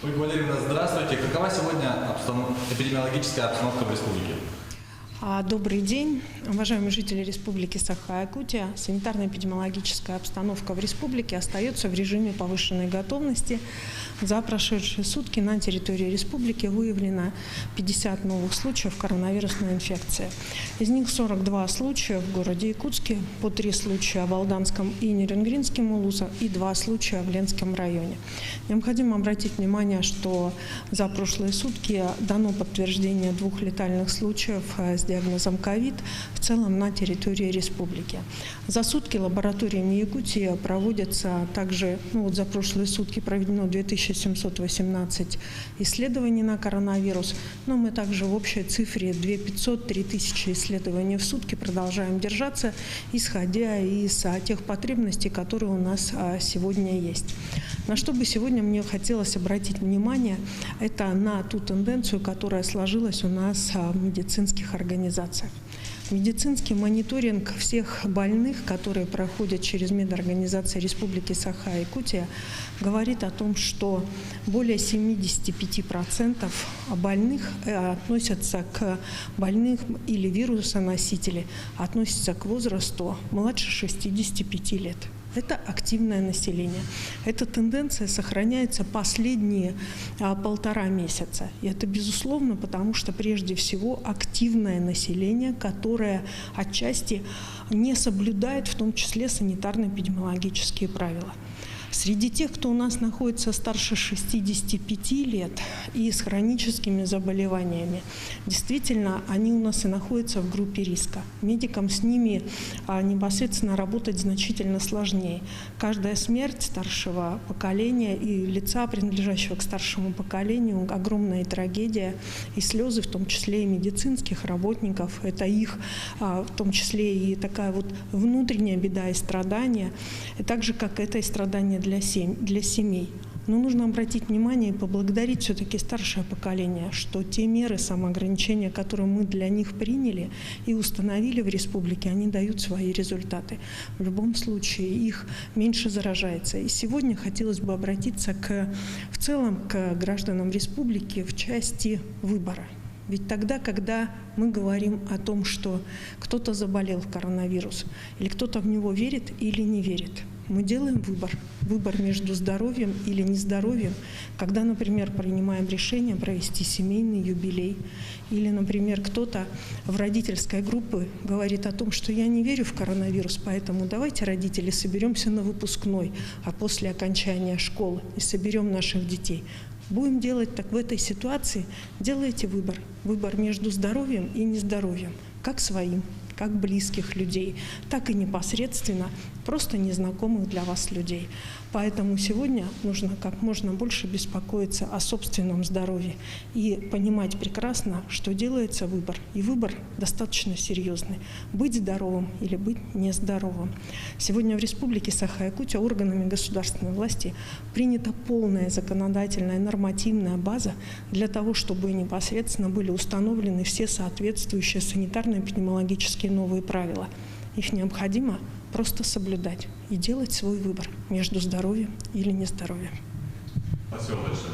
Ольга Валерьевна, здравствуйте. Какова сегодня эпидемиологическая обстановка в республике? Добрый день, уважаемые жители Республики Саха-Якутия. Санитарно-эпидемиологическая обстановка в республике остается в режиме повышенной готовности. За прошедшие сутки на территории республики выявлено 50 новых случаев коронавирусной инфекции. Из них 42 случая в городе Якутске, по 3 случая в Алданском и Нерюнгринском улусах и 2 случая в Ленском районе. Необходимо обратить внимание, что за прошлые сутки дано подтверждение 2 летальных случаев с диагнозом ковид в целом на территории республики. За сутки лабораториями Якутии проводятся также, за прошлые сутки проведено 2718 исследований на коронавирус, но мы также в общей цифре 2500-3000 исследований в сутки продолжаем держаться, исходя из тех потребностей, которые у нас сегодня есть. На что бы сегодня мне хотелось обратить внимание, это на ту тенденцию, которая сложилась у нас в медицинских организациях. Медицинский мониторинг всех больных, которые проходят через медорганизации Республики Саха-Якутия, говорит о том, что более 75% больных относятся к больным или вирусоносители, относятся к возрасту младше 65 лет. Это активное население. Эта тенденция сохраняется последние 1,5 месяца. И это безусловно, потому что прежде всего активное население, которое отчасти не соблюдает в том числе санитарно-эпидемиологические правила. Среди тех, кто у нас находится старше 65 лет и с хроническими заболеваниями, действительно, они у нас и находятся в группе риска. Медикам с ними непосредственно работать значительно сложнее. Каждая смерть старшего поколения и лица, принадлежащего к старшему поколению, огромная трагедия и слезы, в том числе и медицинских работников. Это их, в том числе и такая вот внутренняя беда и страдания, и так же, как это и страдания для семей. Но нужно обратить внимание и поблагодарить все-таки старшее поколение, что те меры самоограничения, которые мы для них приняли и установили в республике, они дают свои результаты. В любом случае их меньше заражается. И сегодня хотелось бы обратиться в целом к гражданам республики в части выбора. Ведь тогда, когда мы говорим о том, что кто-то заболел в коронавирус, или кто-то в него верит или не верит, мы делаем выбор между здоровьем или нездоровьем, когда, например, принимаем решение провести семейный юбилей, или, например, кто-то в родительской группе говорит о том, что я не верю в коронавирус, поэтому давайте, родители, соберемся на выпускной, а после окончания школы и соберем наших детей. Будем делать так в этой ситуации, делайте выбор между здоровьем и нездоровьем, как своим, как близких людей, так и непосредственно просто незнакомых для вас людей. Поэтому сегодня нужно как можно больше беспокоиться о собственном здоровье и понимать прекрасно, что делается выбор. И выбор достаточно серьезный – быть здоровым или быть нездоровым. Сегодня в Республике Саха-Якутия органами государственной власти принята полная законодательная нормативная база для того, чтобы непосредственно были установлены все соответствующие санитарно-эпидемиологические новые правила. Их необходимо просто соблюдать и делать свой выбор между здоровьем или нездоровьем. Спасибо большое.